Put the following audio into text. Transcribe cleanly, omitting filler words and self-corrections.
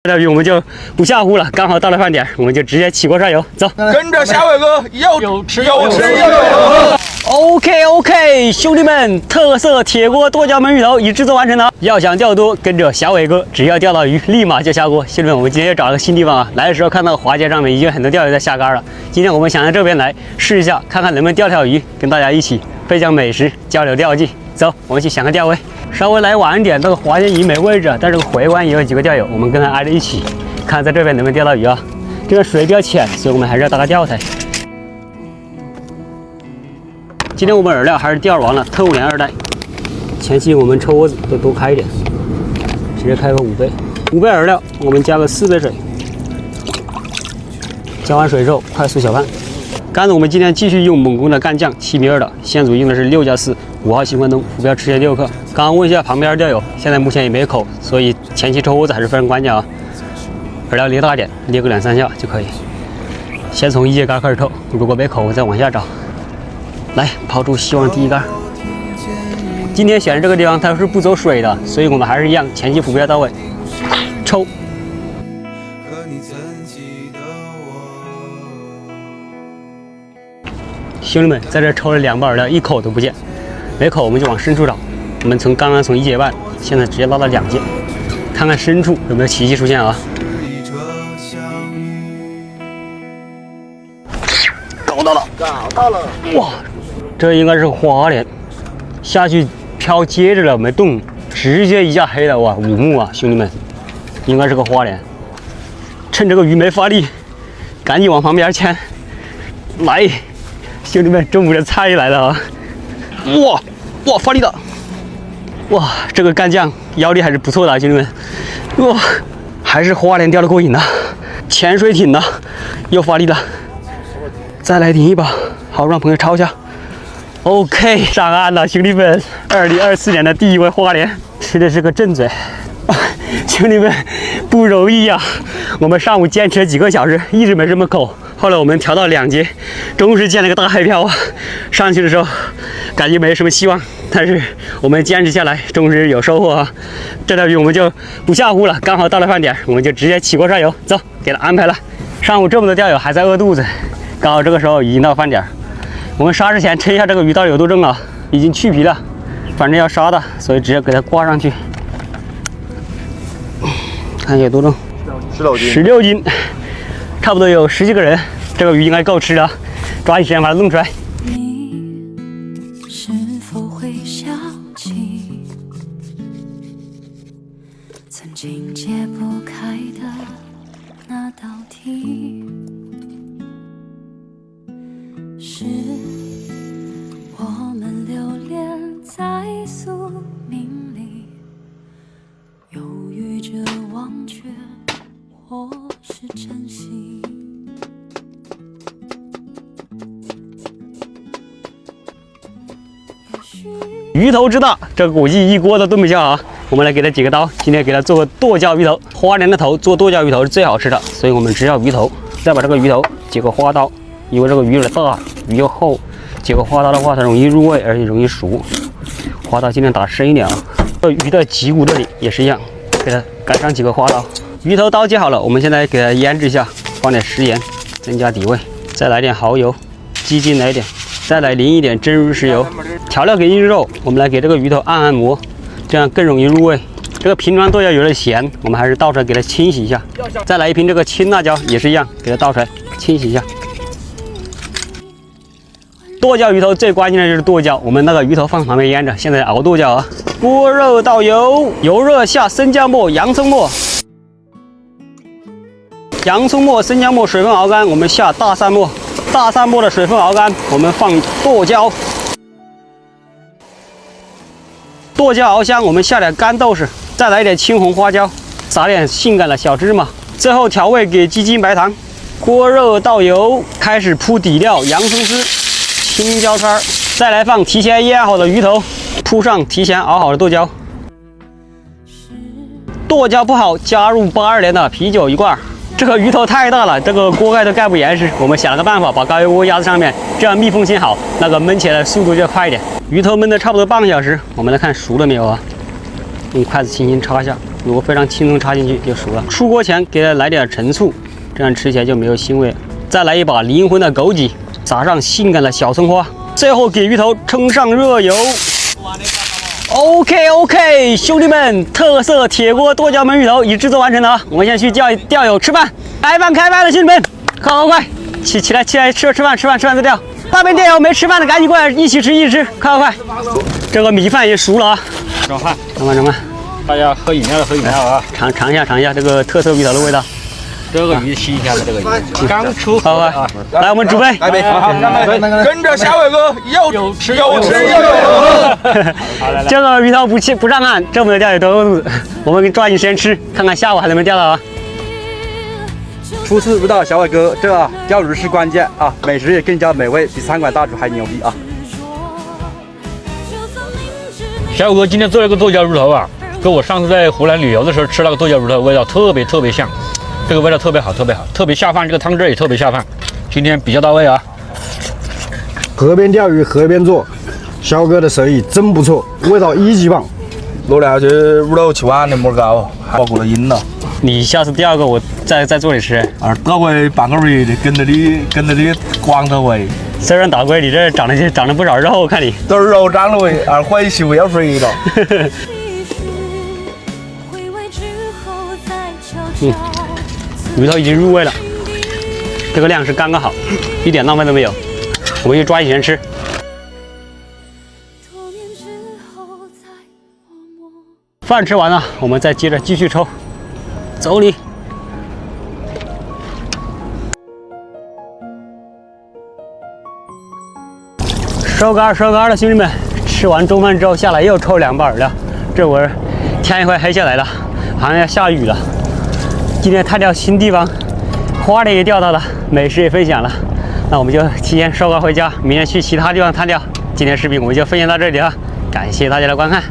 这鱼我们就不下湖了，刚好到了饭点，我们就直接起锅烧油，走。跟着小伟哥有吃有喝。OK， 兄弟们，特色铁锅剁椒焖鱼头已制作完成了。要想钓多，跟着小伟哥，只要钓到鱼，立马就下锅。兄弟们，我们今天又找了个新地方啊！来的时候看到华街上面已经有很多钓友在下竿了，今天我们想在这边来试一下，看看能不能钓条鱼，跟大家一起分享美食，交流钓技。走，我们去想个钓位。稍微来晚一点，这个华街已经没位置，但是回湾也有几个钓友，我们跟他挨着一起，看在这边能不能钓到鱼啊。这个水比较浅，所以我们还是要搭个钓台。今天我们饵料还是钓完了，特务连2袋。前期我们抽窝子都多开一点，直接开个5杯，5杯饵料，我们加个4杯水。加完水之后，快速小拌。杆子我们今天继续用猛攻的干酱7米2的，线组用的是6+4，5号新关东，浮标吃线6克。刚刚问一下旁边钓友，现在目前也没口，所以前期抽窝子还是非常关键啊。饵料捏大点，捏个2、3下就可以。先从1节竿开始抽，如果没口再往下找。来抛出希望第一竿。今天选的这个地方它是不走水的，所以我们还是一样前期浮标到位，抽。兄弟们，在这抽了2包饵料，一口都不见，没口我们就往深处找。我们刚刚从1节半，现在直接拉到2节，看看深处有没有奇迹出现啊！搞到了，哇！这应该是花鲢，下去漂接着了，没动，直接一下黑了，哇，5目啊，兄弟们，应该是个花鲢。趁这个鱼没发力，赶紧往旁边牵，来！兄弟们，中午的菜来了啊！哇，发力了！哇，这个干酱腰力还是不错的啊，兄弟们！哇，还是花鲢钓得过瘾的，潜水艇呢又发力了，再来顶一把，好让朋友抄一下。OK， 上岸了，兄弟们！2024年的第1位花鲢，吃的是个正嘴。兄弟们，不容易呀！我们上午坚持了几个小时，一直没什么口。后来我们调到2节，终于见了个大海漂啊！上去的时候感觉没什么希望，但是我们坚持下来，终于有收获啊！这条鱼我们就不下湖了，刚好到了饭点，我们就直接起锅烧油，走，给它安排了。上午这么多钓友还在饿肚子，刚好这个时候已经到饭点，我们杀之前称一下这个鱼到底有多重啊？已经去皮了，反正要杀的，所以直接给它挂上去，看有多重，16斤。差不多有10几个人，这个鱼应该够吃的，抓紧时间把它弄出来。你是否会想起曾经解不开的那道题？是我们留恋在宿命里，犹豫着忘却，或是珍惜。鱼头之大，这个估计一锅都炖不下啊！我们来给它几个刀，今天给它做个剁椒鱼头。花鲢的头做剁椒鱼头是最好吃的，所以我们只要鱼头，再把这个鱼头解个花刀，因为这个鱼有点大，鱼又厚，解个花刀的话它容易入味，而且容易熟。花刀尽量打深一点啊。这鱼的脊骨这里也是一样，给它改上几个花刀。鱼头刀切好了，我们现在给它腌制一下，放点食盐，增加底味，再来点蚝油，鸡精来点，再来淋一点蒸鱼豉油。调料给一肉，我们来给这个鱼头按摩，这样更容易入味。这个瓶装剁椒有点咸，我们还是倒出来给它清洗一下。再来一瓶这个青辣椒，也是一样，给它倒出来清洗一下。剁椒鱼头最关键的就是剁椒，我们那个鱼头放旁边腌着，现在熬剁椒啊。锅热倒油，油热下生姜末、洋葱末。洋葱末、生姜末水分熬干，我们下大蒜末。大蒜末的水分熬干，我们放剁椒。剁椒熬香，我们下点干豆豉，再来一点青红花椒，撒点性感的小芝麻，最后调味给鸡精、白糖。锅热倒油，开始铺底料：洋葱丝、青椒圈，再来放提前腌好的鱼头，铺上提前熬好的剁椒。剁椒不好，加入82年的啤酒1罐。这个鱼头太大了，这个锅盖都盖不严实。我们想了个办法，把高压锅压在上面，这样密封性好，那个焖起来的速度就快一点。鱼头焖的差不多半个小时，我们来看熟了没有啊？用筷子轻轻插一下，如果非常轻松插进去就熟了。出锅前给它来点陈醋，这样吃起来就没有腥味。再来一把灵魂的枸杞，撒上性感的小葱花，最后给鱼头冲上热油。OK， 兄弟们，特色铁锅剁椒焖鱼头已制作完成了啊！我们现在去叫钓友吃饭，开饭了，兄弟们，快，起来，吃饭再钓。那边钓友没吃饭的赶紧过来一起吃，快！这个米饭也熟了啊！上饭，什么？大家喝饮料啊！尝一下这个特色鱼头的味道。这个鱼新鲜的，这个鱼刚出河啊！来，我们准备，来杯，跟着小伟哥有吃有喝。这个鱼头不上岸，这么多钓友都饿肚子，我们抓紧时间吃，看看下午还能不能钓到啊！初次遇到小伟哥，这钓鱼是关键啊，美食也更加美味，比餐馆大厨还牛逼啊！小伟哥今天做了个剁椒鱼头啊，跟我上次在湖南旅游的时候吃那个剁椒鱼头味道特别像。这个味道特别好，特别下饭，这个汤汁也特别下饭。今天比较到位啊！河边钓鱼河边做，小哥的手艺真不错，味道一级棒。落了去鱼头去碗的没搞，包过了瘾了。你下次第二个我再做你吃。大龟半个月的跟着你光头喂。虽然大龟你这长了不少肉，我看你。都是肉长了喂，回去要睡了。鱼头已经入味了，这个量是刚刚好，一点浪费都没有。我们去抓紧时间吃。饭吃完了，我们再接着继续抽。走你！收竿了，兄弟们！吃完中饭之后下来又抽2把饵料，这会儿天也快黑下来了，好像要下雨了。今天探钓新地方，花莲也钓到了，美食也分享了，那我们就提前收竿回家，明天去其他地方探钓。今天视频我们就分享到这里了，感谢大家的观看。